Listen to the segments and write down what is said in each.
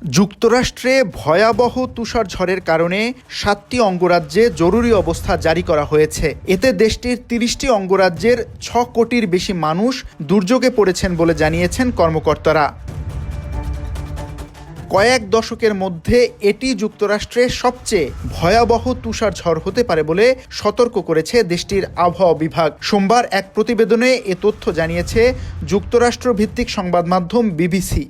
যুক্তরাষ্ট্রে ভয়াবহ তুষারঝড়ের কারণে ৭টি অঙ্গরাজ্যে জরুরি অবস্থা জারি করা হয়েছে। এতে দেশটির ৩০টি অঙ্গরাজ্যের ৬ কোটির বেশি মানুষ দুর্যোগে পড়েছেন বলে জানিয়েছেন কর্মকর্তারা। কয়েক দশকের মধ্যে এটি যুক্তরাষ্ট্রের সবচেয়ে ভয়াবহ তুষারঝড় হতে পারে বলে সতর্ক করেছে দেশটির আবহাওয়া বিভাগ। সোমবার এক প্রতিবেদনে এ তথ্য জানিয়েছে যুক্তরাষ্ট্র ভিত্তিক সংবাদ মাধ্যম বিবিসি।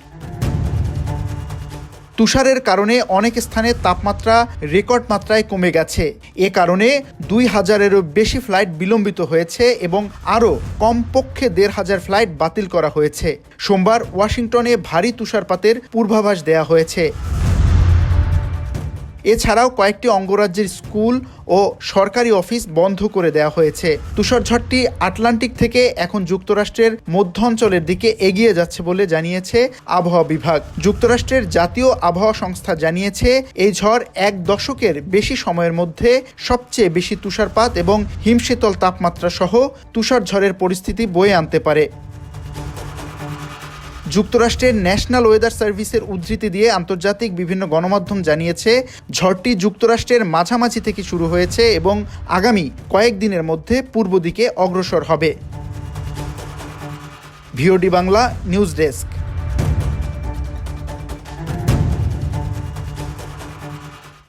তুষারের কারণে অনেক স্থানে তাপমাত্রা রেকর্ড মাত্রায় কমে গেছে। এ কারণে ২,০০০-এরও বেশি ফ্লাইট বিলম্বিত হয়েছে এবং আরও কমপক্ষে ১,৫০০ ফ্লাইট বাতিল করা হয়েছে। সোমবার ওয়াশিংটনে ভারী তুষারপাতের পূর্বাভাস দেয়া হয়েছে। এছাড়াও কয়েকটি অঙ্গরাজ্যের স্কুল ও সরকারি অফিস বন্ধ করে দেওয়া হয়েছে। তুষারঝড়টি আটলান্টিক থেকে এখন যুক্তরাষ্ট্রের মধ্য অঞ্চলের দিকে এগিয়ে যাচ্ছে বলে জানিয়েছে আবহাওয়া বিভাগ। যুক্তরাষ্ট্রের জাতীয় আবহাওয়া সংস্থা জানিয়েছে এই ঝড় এক দশকের বেশি সময়ের মধ্যে সবচেয়ে বেশি তুষারপাত এবং হিমশীতল তাপমাত্রা সহ তুষারঝড়ের পরিস্থিতি বয়ে আনতে পারে। যুক্তরাষ্ট্রের ন্যাশনাল ওয়েদার সার্ভিসের উদ্ধৃতি দিয়ে আন্তর্জাতিক বিভিন্ন গণমাধ্যম জানিয়েছে ঝড়টি যুক্তরাষ্ট্রের মাঝামাঝি থেকে শুরু হয়েছে এবং আগামী কয়েকদিনের মধ্যে পূর্ব দিকে অগ্রসর হবে। VOD Bangla news desk.